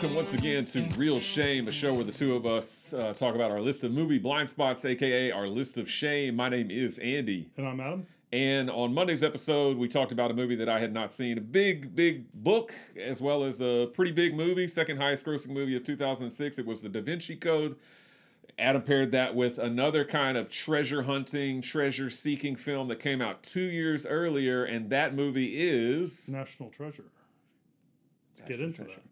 welcome once again to Real Shame, a show where the two of us talk about our list of movie blind spots, aka our list of shame. My name is Andy. And I'm Adam. And on Monday's episode, we talked about a movie that I had not seen, a big book, as well as a pretty big movie, second highest grossing movie of 2006. It was The Da Vinci Code. Adam paired that with another kind of treasure hunting, treasure seeking film that came out 2 years earlier, and that movie is National Treasure. Let's get into that.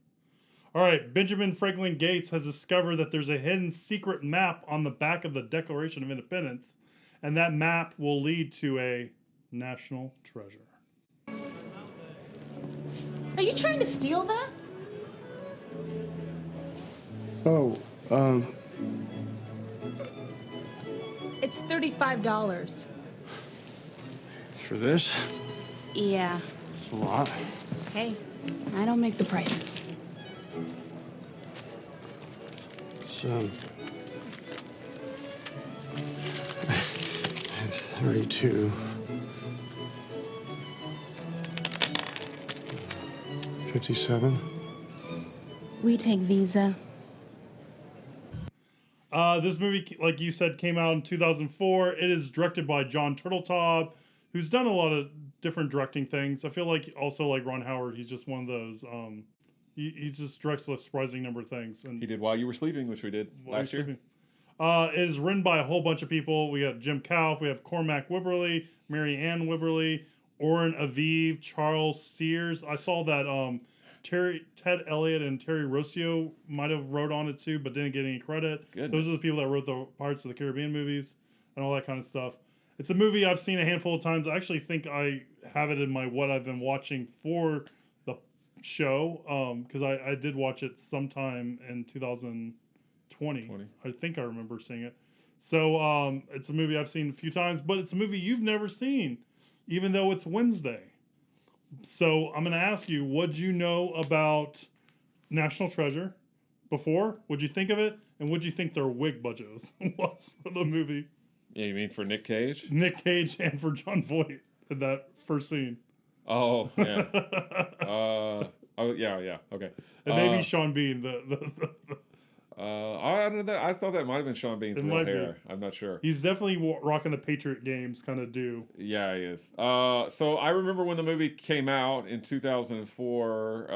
All right, Benjamin Franklin Gates has discovered that there's a hidden secret map on the back of the Declaration of Independence, and that map will lead to a national treasure. Are you trying to steal that? It's $35. For this? Yeah. It's a lot. Hey, I don't make the prices. So, I have 32. 57. We take Visa. This movie, like you said, came out in 2004. It is directed by John Turteltaub, who's done a lot of different directing things. I feel like also like Ron Howard, he's just one of those. He just directs a surprising number of things. And he did While You Were Sleeping, which we did last year. It is written by a whole bunch of people. We got Jim Kauf, we have Cormac Wibberley, Mary Ann Wibberley, Oren Aviv, Charles Sears. I saw that Ted Elliott and Terry Rossio might have wrote on it too, but didn't get any credit. Goodness. Those are the people that wrote the Pirates of the Caribbean movies and all that kind of stuff. It's a movie I've seen a handful of times. I actually think I have it in my what I've been watching for the show, because I did watch it sometime in 2020. I think I remember seeing it. So it's a movie I've seen a few times, but it's a movie you've never seen, even though it's Wednesday. So I'm going to ask you, what'd you know about National Treasure before? What'd you think of it? And what'd you think their wig budget was for the movie? Yeah, you mean for Nic Cage? Nic Cage and for John Voight in that first scene. Oh, yeah. Yeah, okay. And maybe Sean Bean. I don't know. I thought that might have been Sean Bean's real hair. I'm not sure. He's definitely rocking the Patriot Games kind of do. Yeah, he is. So I remember when the movie came out in 2004.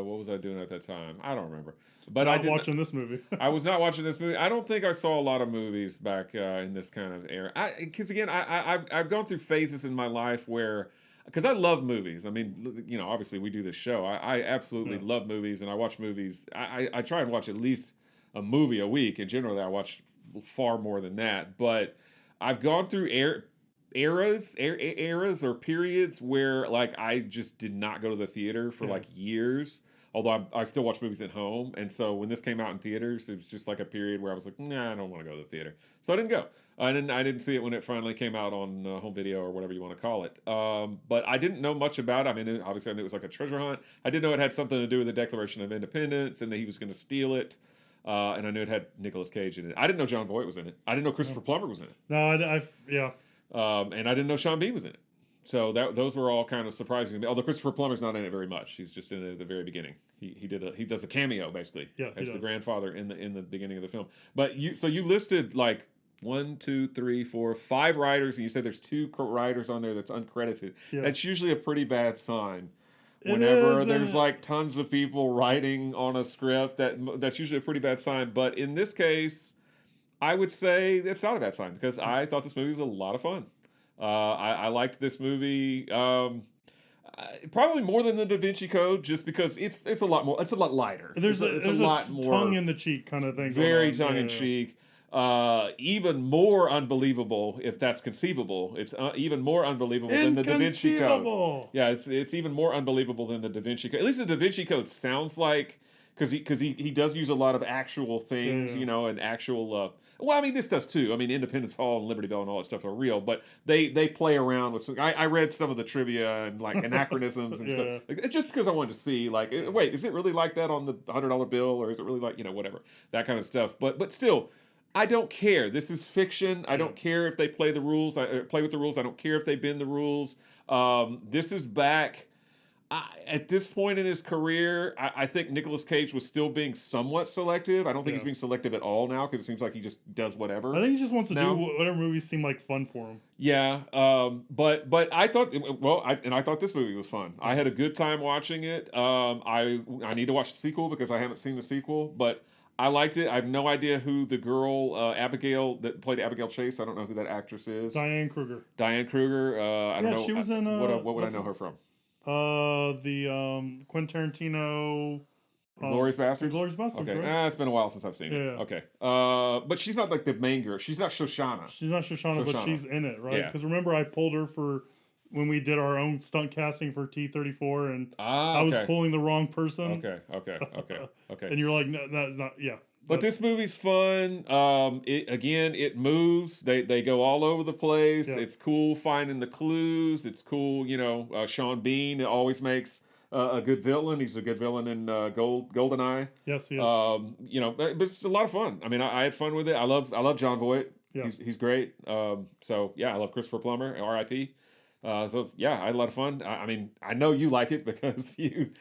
What was I doing at that time? I don't remember. But I was watching this movie. I was not watching this movie. I don't think I saw a lot of movies back in this kind of era. Because again, I've gone through phases in my life where, because I love movies. I mean, you know, obviously we do this show. I absolutely love movies, and I watch movies. I try and watch at least a movie a week, and generally I watch far more than that. But I've gone through eras or periods where like I just did not go to the theater for like years. Although I still watch movies at home, and so when this came out in theaters, it was just like a period where I was like, nah, I don't want to go to the theater, so I didn't go. I didn't see it when it finally came out on home video or whatever you want to call it. But I didn't know much about it. I mean, obviously I knew it was like a treasure hunt. I didn't know it had something to do with the Declaration of Independence and that he was going to steal it. And I knew it had Nicolas Cage in it. I didn't know John Voight was in it. I didn't know Christopher Plummer was in it. No, and I didn't know Sean Bean was in it. So those were all kind of surprising to me. Although Christopher Plummer's not in it very much. He's just in it at the very beginning. He does a cameo basically as the grandfather in the beginning of the film. But you listed like 1, 2, 3, 4, 5 writers, and you said there's 2 writers on there that's uncredited. Yeah. That's usually a pretty bad sign. Whenever there's like tons of people writing on a script, that's usually a pretty bad sign. But in this case, I would say it's not a bad sign because I thought this movie was a lot of fun. I liked this movie probably more than the Da Vinci Code, just because it's a lot more. It's a lot lighter. There's a lot more tongue in the cheek kind of thing. Very tongue in cheek. Even more unbelievable, if that's conceivable. It's even more unbelievable than the Da Vinci Code. Yeah, it's even more unbelievable than the Da Vinci Code. At least the Da Vinci Code sounds like, because he does use a lot of actual things, you know, and actual. Well, I mean, this does too. I mean, Independence Hall and Liberty Bell and all that stuff are real, but they play around with. I read some of the trivia and like anachronisms and stuff, like, just because I wanted to see, like, wait, is it really like that on the $100 bill, or is it really like, you know, whatever, that kind of stuff. But still, I don't care. This is fiction. I don't care if they play the rules. I play with the rules. I don't care if they bend the rules. This is back. At this point in his career, I think Nicolas Cage was still being somewhat selective. I don't think he's Yeah. being selective at all now because it seems like he just does whatever. I think he just wants to now. do whatever movies seem like fun for him. Yeah, but I thought I thought this movie was fun. I had a good time watching it. I need to watch the sequel because I haven't seen the sequel, but I liked it. I have no idea who the girl Abigail that played Abigail Chase. I don't know who that actress is. Diane Kruger. Diane Kruger. I don't know. She was in. What would I know her from? The Quentin Tarantino. Glorious Bastards. Glorious Bastards. Okay, Right? it's been a while since I've seen it. Yeah. Okay, but she's not like the main girl. She's not Shoshana. She's not Shoshana, but Shoshana. she's in it, right? Yeah. Because remember, I pulled her for when we did our own stunt casting for T-34, and I was pulling the wrong person. Okay. And you're like, no, not yeah. But this movie's fun. It moves. They go all over the place. Yeah. It's cool finding the clues. It's cool, Sean Bean always makes a good villain. He's a good villain in Goldeneye. Yes, he is. But it's a lot of fun. I mean, I had fun with it. I love John Voight. Yeah. He's great. So yeah, I love Christopher Plummer. R.I.P. So yeah, I had a lot of fun. I mean, I know you like it because you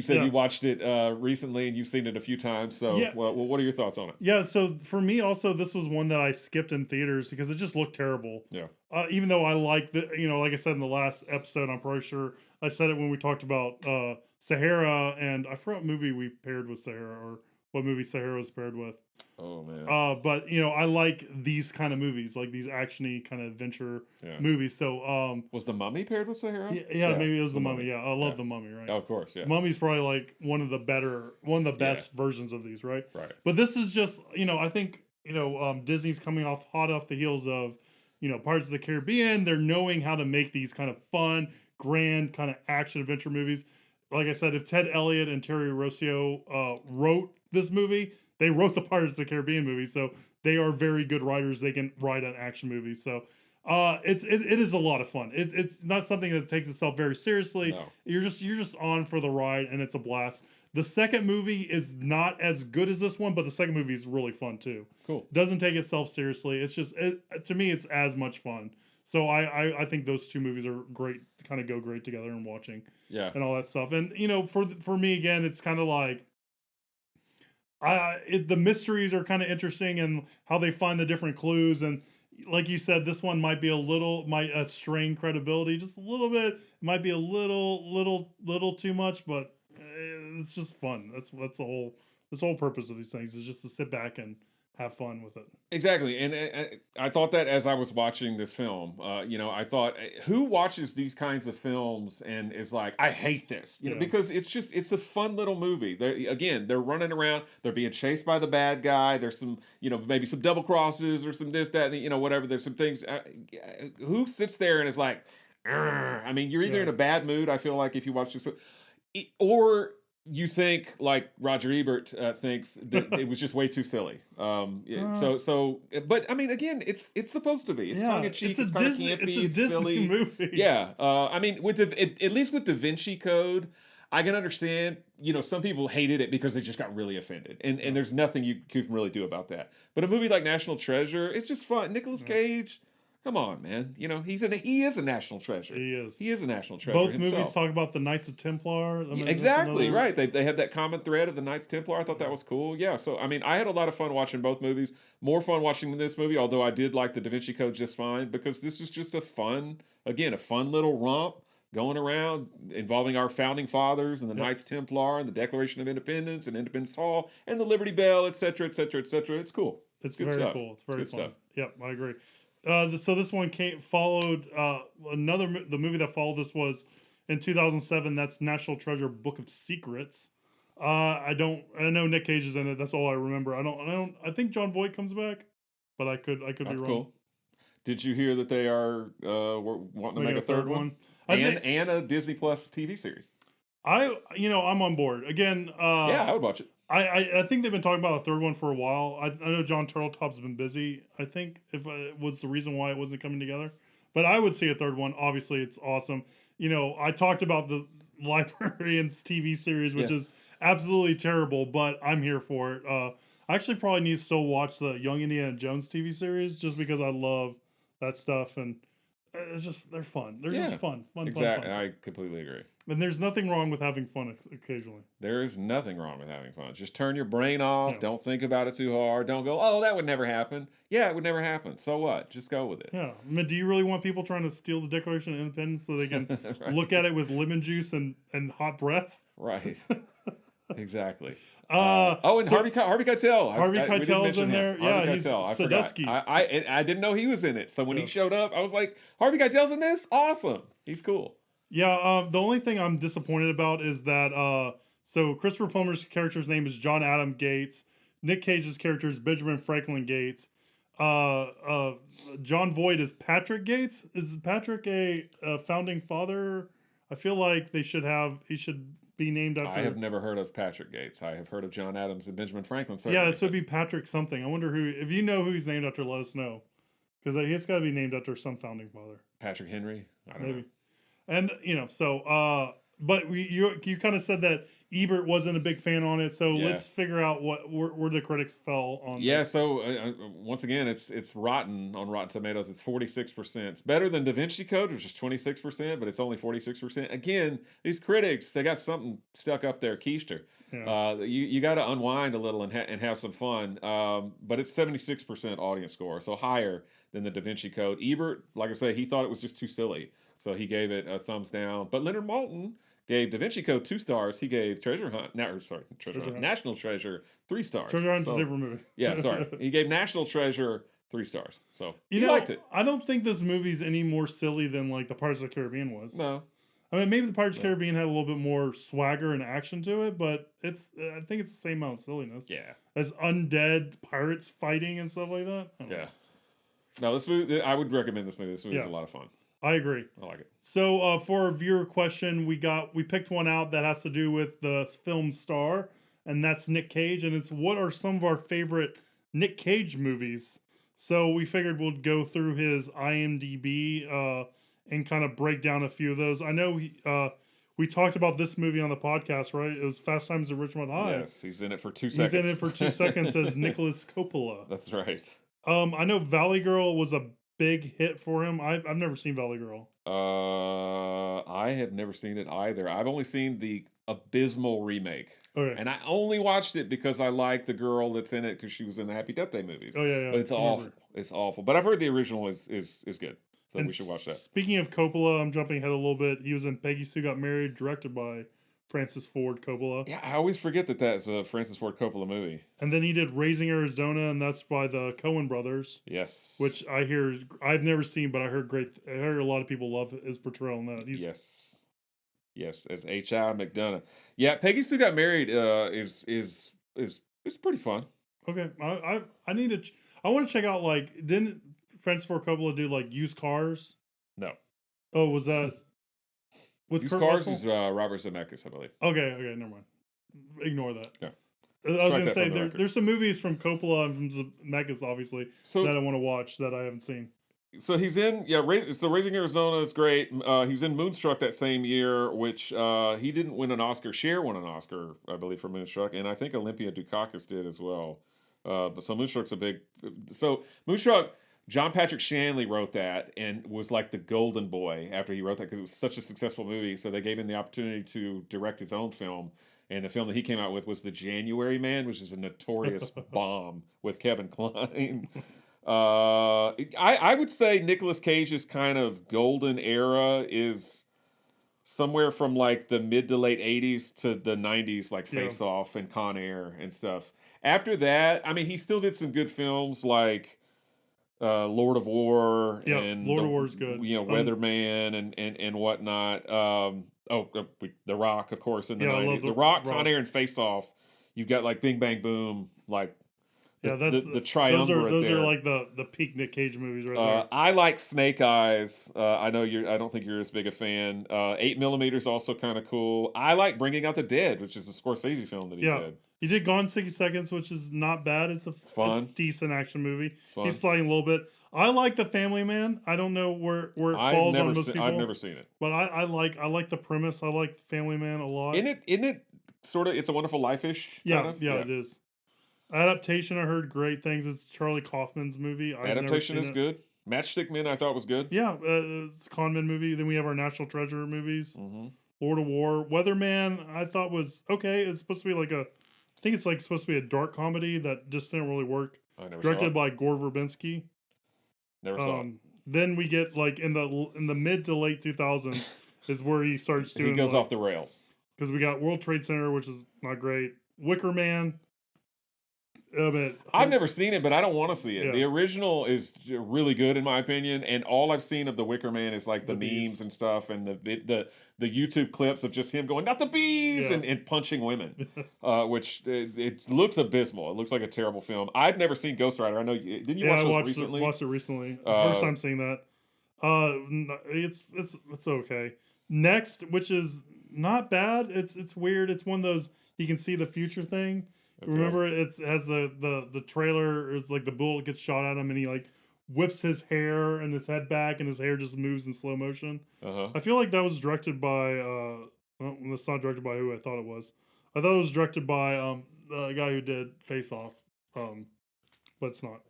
said you watched it recently and you've seen it a few times. So well, what are your thoughts on it? Yeah, so for me also, this was one that I skipped in theaters because it just looked terrible. Yeah. Even though I like like I said in the last episode, I'm pretty sure I said it when we talked about Sahara, and I forgot what movie we paired with Sahara, or what movie Sahara was paired with. Oh man. But I like these kind of movies, like these actiony kind of adventure movies. So was The Mummy paired with Sahara? Yeah, maybe it was The Mummy. Yeah, I love The Mummy, right? Oh, of course, yeah. Mummy's probably like one of the best versions of these, right? Right. But this is just, I think, Disney's coming hot off the heels of, Pirates of the Caribbean. They're knowing how to make these kind of fun, grand kind of action adventure movies. Like I said, if Ted Elliott and Terry Rossio wrote this movie, they wrote the Pirates of the Caribbean movie, so they are very good writers. They can write an action movie. So it is a lot of fun. It's not something that takes itself very seriously. No. You're just on for the ride, and it's a blast. The second movie is not as good as this one, but the second movie is really fun too. Cool. Doesn't take itself seriously. It's just to me, it's as much fun. So I think those two movies are great. Kind of go great together and watching. Yeah. And all that stuff. And for me again, it's kind of like. The mysteries are kind of interesting, and how they find the different clues, and like you said, this one might strain credibility just a little bit. It might be a little too much, but it's just fun. That's the whole purpose of these things, is just to sit back and have fun with it. Exactly, and I thought that as I was watching this film, I thought, who watches these kinds of films and is like, I hate this, because it's a fun little movie. They're running around, they're being chased by the bad guy. There's some, maybe some double crosses or some this, that, whatever. There's some things. Who sits there and is like, "Arr." I mean, you're either in a bad mood, I feel like, if you watch this, or you think like Roger Ebert thinks that it was just way too silly. But I mean, again, it's supposed to be. It's tongue in cheek. It's kind of campy. It's a it's Disney silly movie. Yeah. I mean, at least with Da Vinci Code, I can understand. Some people hated it because they just got really offended, and there's nothing you can really do about that. But a movie like National Treasure, it's just fun. Nicolas Cage. Come on, man. He is a national treasure. He is. He is a national treasure. Both himself. movies talk about the Knights of Templar. Exactly, right. They had that common thread of the Knights Templar. I thought that was cool. Yeah, so I mean, I had a lot of fun watching both movies. More fun watching this movie, although I did like the Da Vinci Code just fine, because this is just a fun little romp going around involving our founding fathers and the Knights Templar and the Declaration of Independence and Independence Hall and the Liberty Bell, et cetera, et cetera, et cetera. It's cool. It's good very stuff. cool. It's very good fun. stuff. Yep, I agree. So this one followed the movie that followed this was in 2007. That's National Treasure: Book of Secrets. I know Nic Cage is in it. That's all I remember. I think John Voight comes back, but I could be wrong. Cool. Did you hear that they are wanting to make a third one? And a Disney Plus TV series. I'm on board again. I would watch it. I think they've been talking about a third one for a while. I know John Turtletop's been busy. I think if was the reason why it wasn't coming together, but I would see a third one. Obviously, it's awesome. I talked about the Librarians TV series, which is absolutely terrible, but I'm here for it. I actually probably need to still watch the Young Indiana Jones TV series just because I love that stuff, and It's just they're fun. They're Yeah. just fun. Exactly. I completely agree. And there's nothing wrong with having fun occasionally. There is nothing wrong with having fun. Just turn your brain off. Yeah. Don't think about it too hard. Don't go, oh, that would never happen. Yeah, it would never happen. So what? Just go with it. Yeah. I mean, do you really want people trying to steal the Declaration of Independence so they can Right. look at it with lemon juice and hot breath? Right. Exactly. And Harvey Keitel. Harvey we didn't Keitel's mention in him. there. Harvey Yeah, he's Keitel. I forgot. Sadusky. I didn't know he was in it. So when Yeah. he showed up, I was like, Harvey Keitel's in this? Awesome. He's cool. Yeah, the only thing I'm disappointed about is that so Christopher Plummer's character's name is John Adam Gates. Nic Cage's character is Benjamin Franklin Gates. John Voight is Patrick Gates. Is Patrick a founding father? I feel like he should be named after. I have never heard of Patrick Gates. I have heard of John Adams and Benjamin Franklin. Yeah, Certainly. this would be Patrick something. I wonder who. If you know who he's named after, let us know, because it's got to be named after some founding father. Patrick Henry. I don't know. And but you kind of said that Ebert wasn't a big fan on it, so Yeah. let's figure out where the critics fell on. Yeah, this. so once again, it's rotten on Rotten Tomatoes. It's 46%. It's better than Da Vinci Code, which is 26%, but it's only 46%. Again, these critics, they got something stuck up their keister. Yeah. You got to unwind a little and have some fun. But it's 76% audience score, so higher than the Da Vinci Code. Ebert, like I say, he thought it was just too silly, so he gave it a thumbs down. But Leonard Maltin gave Da Vinci Code 2 stars. He gave National Treasure 3 stars. Treasure Hunt's So- a different movie. Yeah, sorry. He gave National Treasure 3 stars. So You he know, liked it. I don't think this movie's any more silly than like the Pirates of the Caribbean was. No. I mean, maybe the Pirates of the Caribbean had a little bit more swagger and action to it, but I think it's the same amount of silliness. Yeah. As undead pirates fighting and stuff like that. I don't know. Yeah. No, this movie, I would recommend this movie. This movie is Yeah. a lot of fun. I agree. I like it. So for our viewer question, we picked one out that has to do with the film star, and that's Nic Cage. And it's what are some of our favorite Nic Cage movies? So we figured we'll go through his IMDb and kind of break down a few of those. I know we talked about this movie on the podcast, right? It was Fast Times at Ridgemont High. Yes, he's in it for 2 seconds. He's in it for 2 seconds as Nicolas Coppola. That's right. I know Valley Girl was a big hit for him. I've never seen Valley Girl. I have never seen it either. I've only seen the abysmal remake. Okay. And I only watched it because I like the girl that's in it because she was in the Happy Death Day movies. Oh yeah. But it's I awful. remember. It's awful. But I've heard the original is good. So And we should watch that. Speaking of Coppola, I'm jumping ahead a little bit. He was in Peggy Sue Got Married, directed by Francis Ford Coppola. Yeah, I always forget that that's a Francis Ford Coppola movie. And then he did Raising Arizona, and that's by the Coen brothers, Yes. which I've never seen, but I heard a lot of people love his portrayal in that. Yes, as H.I. McDonough. Yeah, Peggy Sue Got Married is pretty fun. Okay, I need to. I want to check out didn't Francis Ford Coppola do Used Cars? No. Oh, was that with Used Kurt Cars Russell? is Robert Zemeckis, I believe. Okay, never mind. Ignore that. Yeah. I was Strike gonna that say from the record. there's some movies from Coppola and from Zemeckis, obviously, So that I want to watch that I haven't seen. So he's in, Raising Arizona is great. He's in Moonstruck that same year, which he didn't win an Oscar. Cher won an Oscar, I believe, for Moonstruck, and I think Olympia Dukakis did as well. But so Moonstruck's a big. So Moonstruck, John Patrick Shanley wrote that and was like the golden boy after he wrote that because it was such a successful movie. So they gave him the opportunity to direct his own film. And the film that he came out with was The January Man, which is a notorious bomb with Kevin Kline. I would say Nicolas Cage's kind of golden era is somewhere from the mid to late 80s to the 90s, Face Off and Con Air and stuff. After that, I mean, he still did some good films like Lord of War and Lord of War's good. Weatherman and whatnot. The Rock, of course, in the 90s. I love The Rock, Con Air, and Face Off. You've got Bing Bang Boom, that's the triumvirate. Those there. are the peak Nick Cage movies right there. I like Snake Eyes. I know I don't think you're as big a fan. 8mm is also kind of cool. I like Bringing Out the Dead, which is a Scorsese film that he did. He did Gone in 60 Seconds, which is not bad. It's fun. It's a decent action movie. Fun. He's fighting a little bit. I like The Family Man. I don't know where it falls on most people. I've never seen it. But I like the premise. I like Family Man a lot. Isn't it sort of It's a Wonderful Life-ish? Yeah, it is. Adaptation, I heard great things. It's Charlie Kaufman's movie. Adaptation is good. Matchstick Men I thought was good. Yeah, it's a con men movie. Then we have our National Treasure movies. Mm-hmm. Lord of War. Weatherman, I thought was okay. It's supposed to be I think it's like supposed to be a dark comedy that just didn't really work. I never saw Directed it. by Gore Verbinski. Never saw it. Then we get like in the mid to late 2000s is where he starts doing. He goes off the rails. Because we got World Trade Center, which is not great. Wicker Man. I've never seen it, but I don't want to see it. Yeah. The original is really good in my opinion, and all I've seen of the Wicker Man is like the memes bees. and stuff, and the YouTube clips of just him going "not the bees" Yeah. and punching women, which it looks abysmal. It looks like a terrible film. I've never seen Ghost Rider. I know didn't you watch those recently? Watched it recently. First time seeing that. It's okay. Next, which is not bad. It's weird. It's one of those you can see the future thing. Okay. Remember, it has the trailer. It's like the bullet gets shot at him, and he like whips his hair and his head back, and his hair just moves in slow motion. I feel like that was directed by. Well, it's not directed by who I thought it was. I thought it was directed by the guy who did Face Off. But it's not.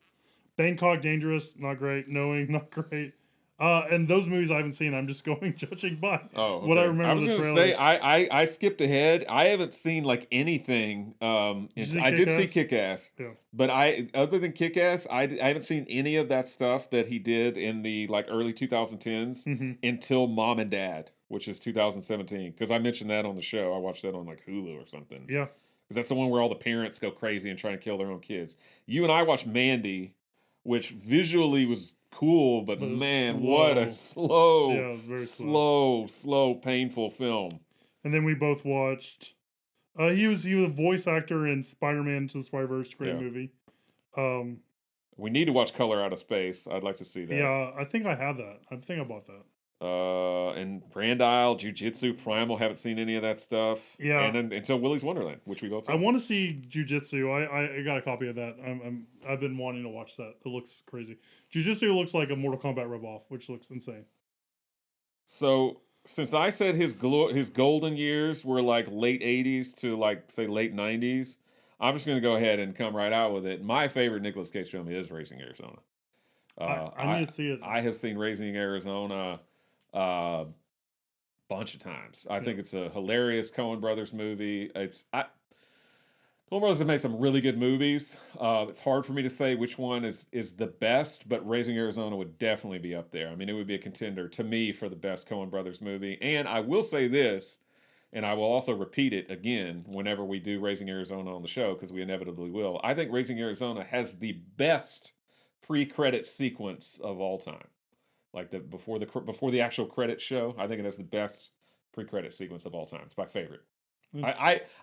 Bangkok Dangerous, not great. Knowing, not great. And those movies I haven't seen. I'm just going judging by what I remember. I was going to say I skipped ahead. I haven't seen like anything. I did see Kick-Ass, but other than Kick-Ass, I haven't seen any of that stuff that he did in the like early 2010s until Mom and Dad, which is 2017. Because I mentioned that on the show. I watched that on like Hulu or something. Yeah, because that's the one where all the parents go crazy and try and kill their own kids. You and I watched Mandy, which visually was cool, but man, what a slow, it was very slow, painful film. And then we both watched. He was a voice actor in Spider-Man Into the Spider-Verse. Great movie. We need to watch Color Out of Space. I'd like to see that. Yeah, I think I have that. I think I bought that. And Brand Isle, Jiu-Jitsu, Primal, haven't seen any of that stuff. Yeah. And then until Willy's Wonderland, which we both saw. I want to see Jiu-Jitsu. I got a copy of that. I've been wanting to watch that. It looks crazy. Jiu-Jitsu looks like a Mortal Kombat ripoff, which looks insane. So, since I said his golden years were like late 80s to like, say, late 90s, I'm just going to go ahead and come right out with it. My favorite Nicolas Cage film is Raising Arizona. I need to see it. I have seen Raising Arizona bunch of times. I think it's a hilarious Coen Brothers movie. Coen Brothers have made some really good movies. It's hard for me to say which one is the best, but Raising Arizona would definitely be up there. I mean, it would be a contender to me for the best Coen Brothers movie. And I will say this, and I will also repeat it again whenever we do Raising Arizona on the show, because we inevitably will. I think Raising Arizona has the best pre-credit sequence of all time. Like before the actual credits show, I think it has the best pre-credit sequence of all time. It's my favorite.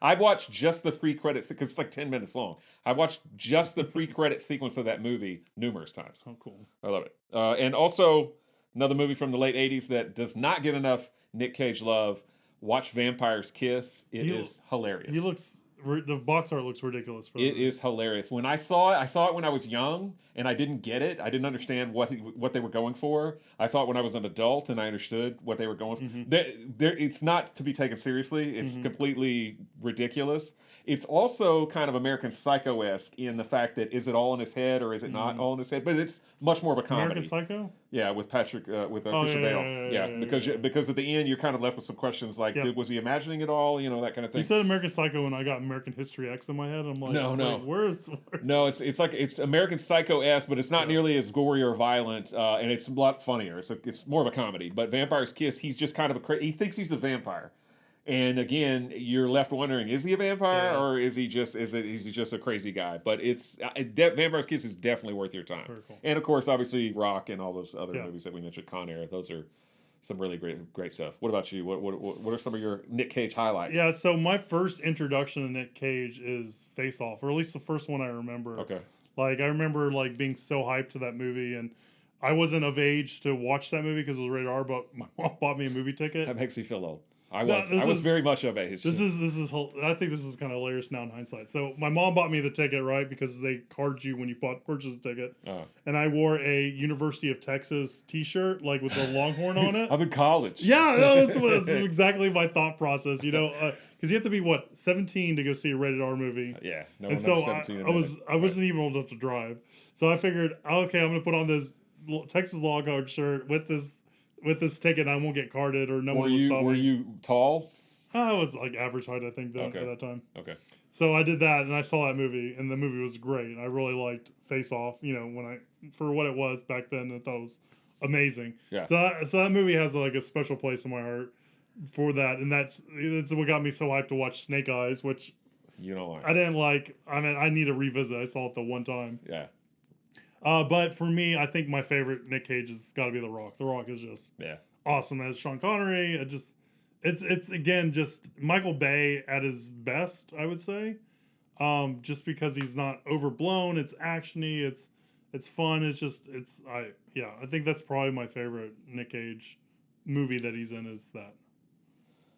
I've watched just the pre-credits because it's like 10 minutes long. I've watched just the pre-credit sequence of that movie numerous times. Oh, cool! I love it. And also another movie from the late 80s that does not get enough Nic Cage love. Watch Vampires Kiss. It is hilarious. The box art looks ridiculous. It is hilarious. When I saw it when I was young, and I didn't get it. I didn't understand what they were going for. I saw it when I was an adult, and I understood what they were going for. It's not to be taken seriously. It's completely ridiculous. It's also kind of American Psycho-esque in the fact that is it all in his head or is it not all in his head? But it's much more of a comedy. American Psycho? Yeah, with Christian Bale. Because at the end you're kind of left with some questions like, was he imagining it all? You know, that kind of thing. You said American Psycho, and I got American History X in my head. I'm like, no. Where's no, it's American Psycho-esque, but it's not nearly as gory or violent, and it's a lot funnier. It's more of a comedy. But Vampire's Kiss, he's just kind of he thinks he's the vampire. And again, you're left wondering: is he a vampire, or is he just a crazy guy? But Vampire's Kiss is definitely worth your time. Cool. And of course, obviously, Rock and all those other movies that we mentioned, Con Air. Those are some really great stuff. What about you? What are some of your Nic Cage highlights? Yeah, so my first introduction to Nic Cage is Face Off, or at least the first one I remember. Okay. Like I remember being so hyped to that movie, and I wasn't of age to watch that movie because it was rated R, but my mom bought me a movie ticket. That makes me feel old. I was very much of age. This is I think this is kind of hilarious now in hindsight. So my mom bought me the ticket, right? Because they card you when you purchase a ticket. And I wore a University of Texas T-shirt, like with the Longhorn on it. I'm in college. Yeah, that's exactly my thought process. You know, because you have to be 17 to go see a rated R movie. Yeah, no. And so I wasn't even old enough to drive. So I figured, okay, I'm gonna put on Texas Longhorn shirt with this ticket. I won't get carded or no one will saw me. Were you tall? I was like average height, I think, then, Okay. at that time. Okay. So I did that, and I saw that movie, and the movie was great. I really liked Face Off. For what it was back then, I thought it was amazing. Yeah. So that movie has like a special place in my heart for that, and it's what got me so hyped to watch Snake Eyes, which You don't like. I didn't like. I mean, I need to revisit. I saw it the one time. Yeah. But for me, I think my favorite Nic Cage has got to be The Rock. The Rock is just awesome as Sean Connery. It's again just Michael Bay at his best, I would say. Just because he's not overblown, it's actiony, it's fun. I think that's probably my favorite Nic Cage movie that he's in is that.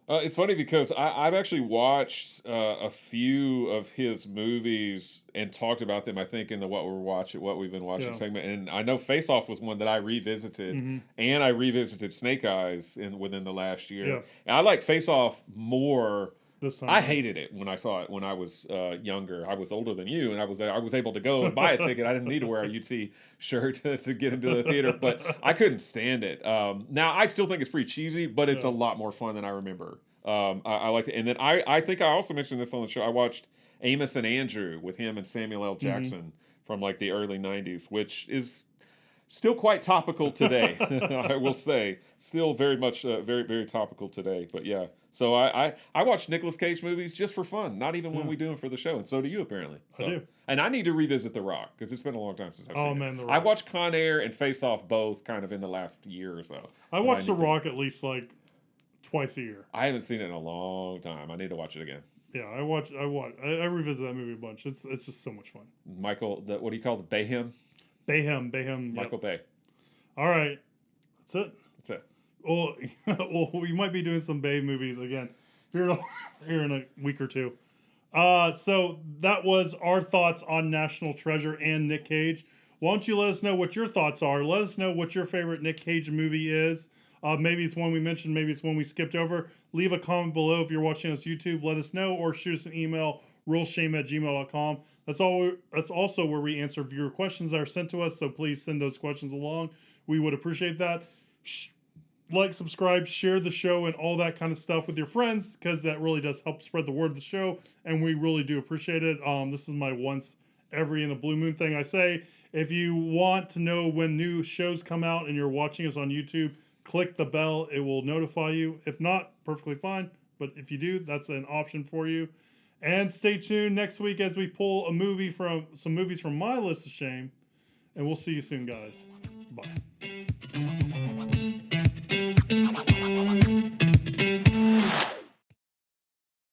It's funny because I've actually watched a few of his movies and talked about them. I think in the what we've been watching segment, and I know Face Off was one that I revisited, and I revisited Snake Eyes within the last year. Yeah. And I like Face Off more. This time, I hated it when I saw it when I was younger. I was older than you, and I was able to go and buy a ticket. I didn't need to wear a UT shirt to get into the theater, but I couldn't stand it. Now I still think it's pretty cheesy, but it's a lot more fun than I remember. I liked it, and then I think I also mentioned this on the show. I watched Amos and Andrew with him and Samuel L. Jackson from like the early '90s, which is still quite topical today. I will say, still very much very very topical today. But yeah. So I watch Nicolas Cage movies just for fun, not even when we do them for the show, and so do you apparently. So, I do. And I need to revisit The Rock because it's been a long time since I've seen it. The Rock. I watched Con Air and Face Off both kind of in the last year or so. I watch The Rock at least like twice a year. I haven't seen it in a long time. I need to watch it again. Yeah, I revisit that movie a bunch. It's just so much fun. Michael, what do you call it? Bayhem? Bayhem. Michael Bay. All right, that's it. That's it. Well, we might be doing some Bay movies again here in a week or two. So that was our thoughts on National Treasure and Nic Cage. Why don't you let us know what your thoughts are? Let us know what your favorite Nic Cage movie is. Maybe it's one we mentioned. Maybe it's one we skipped over. Leave a comment below if you're watching us YouTube. Let us know, or shoot us an email, realshame@gmail.com. That's also where we answer viewer questions that are sent to us. So please send those questions along. We would appreciate that. Like, subscribe, share the show, and all that kind of stuff with your friends, because that really does help spread the word of the show, and we really do appreciate it. This is my once every in a blue moon thing I say. If you want to know when new shows come out and you're watching us on YouTube, click the bell. It will notify you. If not, perfectly fine. But if you do, that's an option for you. And stay tuned next week as we pull some movies from my list of shame. And we'll see you soon, guys. Bye.